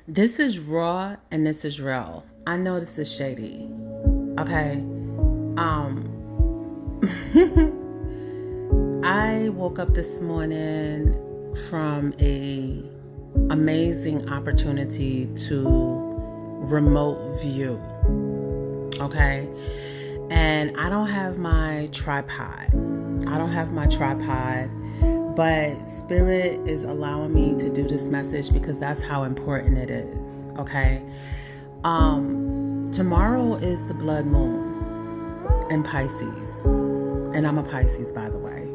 This is raw and this is real. I know this is shady. Okay. I woke up this morning from a amazing opportunity to remote view. Okay. And I don't have my tripod. But Spirit is allowing me to do this message because that's how important it is. Okay. Tomorrow is the blood moon in Pisces. And I'm a Pisces, by the way.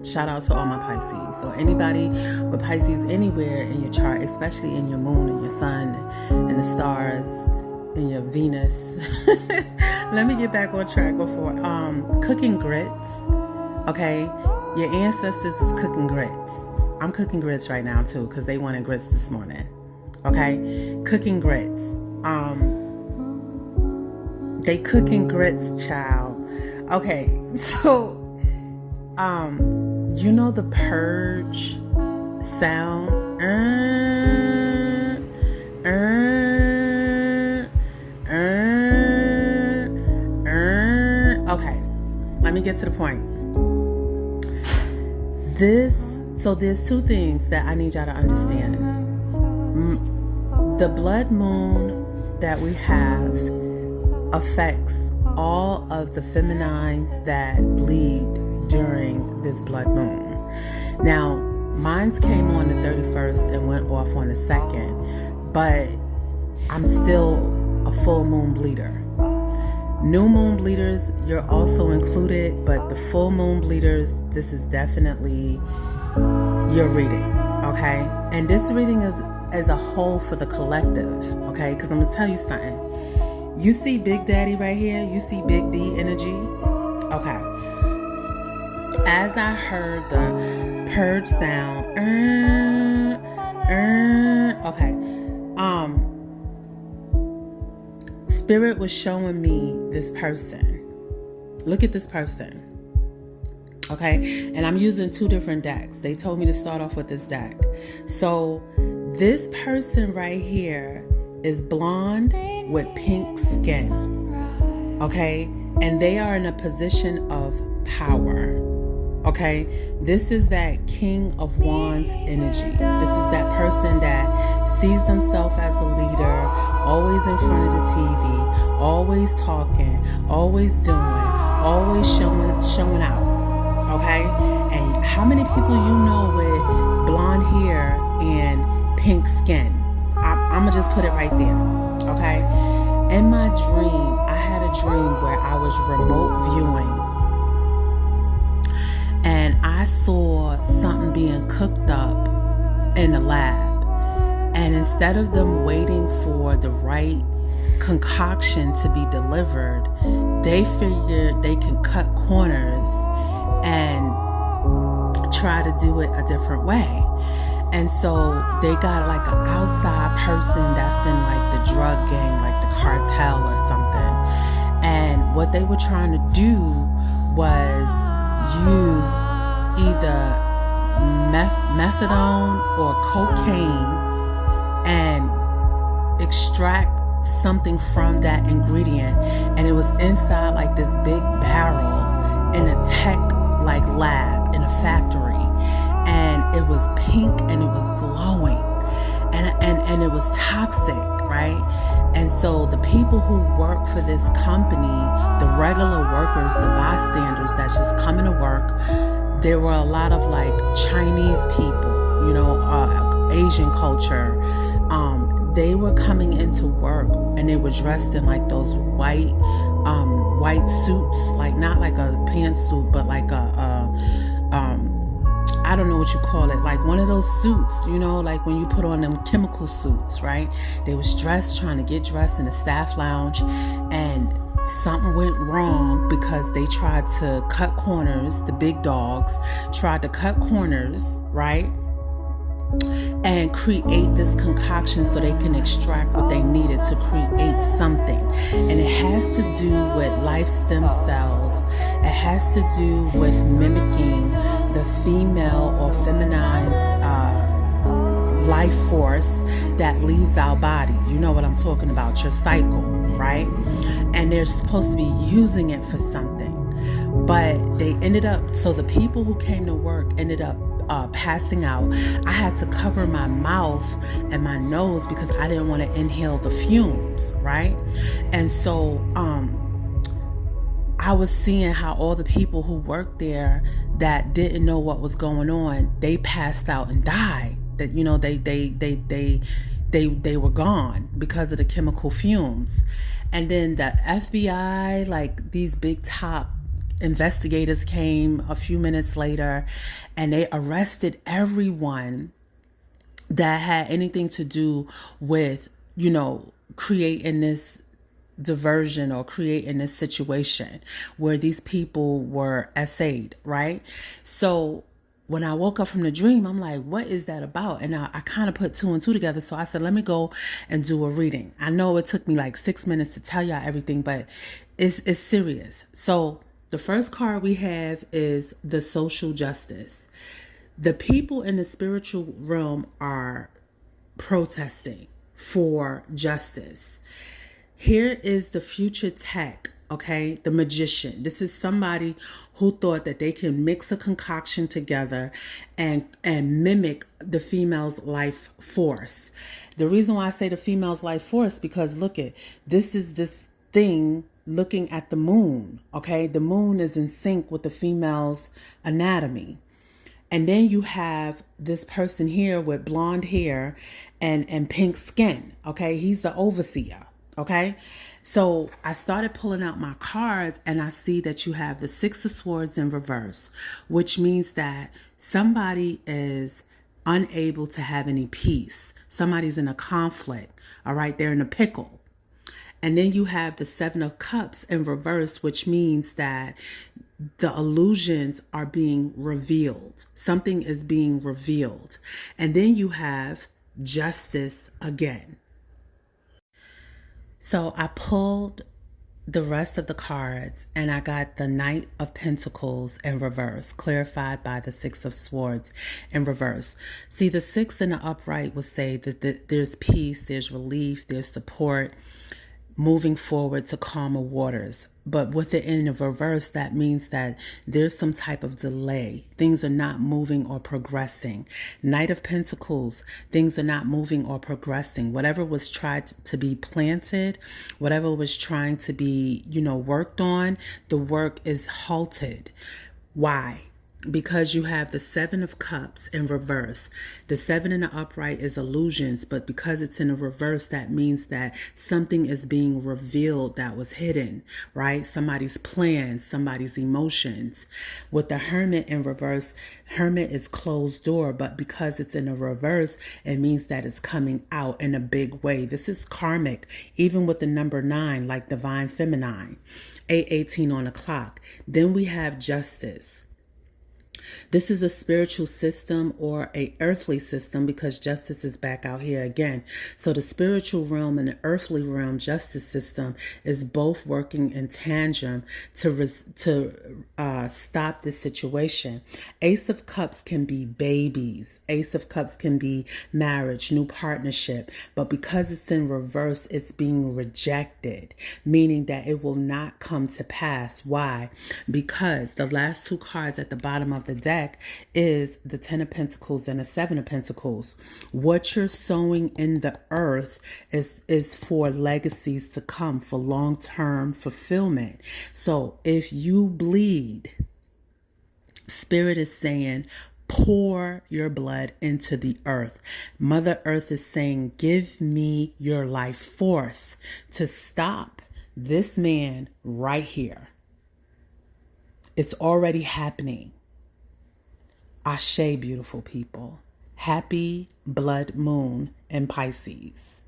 Shout out to all my Pisces. So anybody with Pisces anywhere in your chart, especially in your moon and your sun and the stars and your Venus. Let me get back on track before cooking grits. Okay. Your ancestors is cooking grits. I'm cooking grits right now too because they wanted grits this morning. Okay? Cooking grits. They cooking grits, child. Okay, so you know the purge sound? Okay, let me get to the point. So there's two things that I need y'all to understand. The blood moon that we have affects all of the feminines that bleed during this blood moon. Now, mine's came on the 31st and went off on the 2nd, but I'm still a full moon bleeder. New moon bleeders, you're also included, but the full moon bleeders, this is definitely your reading, okay? And this reading is as a whole for the collective, okay? Because I'm going to tell you something. You see Big Daddy right here? You see Big D energy? Okay. As I heard the purge sound, okay. Spirit was showing me this person. Look at this person. Okay. And I'm using two different decks. They told me to start off with this deck. So this person right here is blonde with pink skin. Okay. And they are in a position of power. Okay. This is that King of Wands energy. This is that person that sees themselves as a leader, always in front of the TV, always talking, always doing, always showing out. Okay? And how many people you know with blonde hair and pink skin? I'm going to just put it right there. Okay? In my dream, I had a dream where I was remote viewing. And I saw something being cooked up in the lab. And instead of them waiting for the right concoction to be delivered, they figured they can cut corners and try to do it a different way. And so they got like an outside person that's in like the drug gang, like the cartel or something. And what they were trying to do was use either methadone or cocaine and extract something from that ingredient. And it was inside like this big barrel in a tech like lab in a factory. And it was pink and it was glowing. And it was toxic, right? And so the people who work for this company, the regular workers, the bystanders that's just coming to work, there were a lot of like Chinese people, you know, Asian culture. They were coming into work and they were dressed in like those white suits, like not like a pantsuit, but like I don't know what you call it, like one of those suits, you know, like when you put on them chemical suits, right? They was trying to get dressed in the staff lounge, and something went wrong because they tried to cut corners. The big dogs tried to cut corners, right? And create this concoction so they can extract what they needed to create something. And it has to do with life stem cells. It has to do with mimicking the female or feminized life force that leaves our body. You know what I'm talking about, your cycle, right? And they're supposed to be using it for something. But they ended up, so the people who came to work ended up passing out. I had to cover my mouth and my nose because I didn't want to inhale the fumes, right? And so I was seeing how all the people who worked there that didn't know what was going on, they passed out and died. That, you know, they were gone because of the chemical fumes. And then the FBI, like these big top investigators, came a few minutes later, and they arrested everyone that had anything to do with, you know, creating this diversion or creating this situation where these people were essayed, right? So when I woke up from the dream, I'm like, what is that about? And I kind of put two and two together. So I said, let me go and do a reading. I know it took me like 6 minutes to tell y'all everything, but it's serious. So the first card we have is the social justice. The people in the spiritual realm are protesting for justice. Here is the future tech, okay? The magician. This is somebody who thought that they can mix a concoction together and mimic the female's life force. The reason why I say the female's life force, because look at, this is this thing looking at the moon, okay? The moon is in sync with the female's anatomy. And then you have this person here with blonde hair and pink skin, okay? He's the overseer, okay? So I started pulling out my cards, and I see that you have the Six of Swords in reverse, which means that somebody is unable to have any peace. Somebody's in a conflict, all right? They're in a pickle. And then you have the Seven of Cups in reverse, which means that the illusions are being revealed. Something is being revealed. And then you have justice again. So I pulled the rest of the cards, and I got the Knight of Pentacles in reverse, clarified by the Six of Swords in reverse. See, the six in the upright would say that there's peace, there's relief, there's support, moving forward to calmer waters. But with it in the reverse, that means that there's some type of delay. Things are not moving or progressing. Knight of Pentacles, things are not moving or progressing. Whatever was tried to be planted, whatever was trying to be, worked on, the work is halted. Why? Because you have the Seven of Cups in reverse. The seven in the upright is illusions, but because it's in the reverse, that means that something is being revealed that was hidden, right? Somebody's plans, somebody's emotions. With the Hermit in reverse, Hermit is closed door, but because it's in the reverse, it means that it's coming out in a big way. This is karmic, even with the number 9, like divine feminine, 8:18 on the clock. Then we have justice. This is a spiritual system or a earthly system, because justice is back out here again. So the spiritual realm and the earthly realm justice system is both working in tandem to stop this situation. Ace of Cups can be babies. Ace of Cups can be marriage, new partnership. But because it's in reverse, it's being rejected, meaning that it will not come to pass. Why? Because the last two cards at the bottom of the deck is the Ten of Pentacles and the Seven of Pentacles. What you're sowing in the earth is for legacies to come, for long-term fulfillment. So if you bleed, Spirit is saying, pour your blood into the earth. Mother Earth is saying, give me your life force to stop this man right here. It's already happening. Ashe, beautiful people. Happy blood moon in Pisces.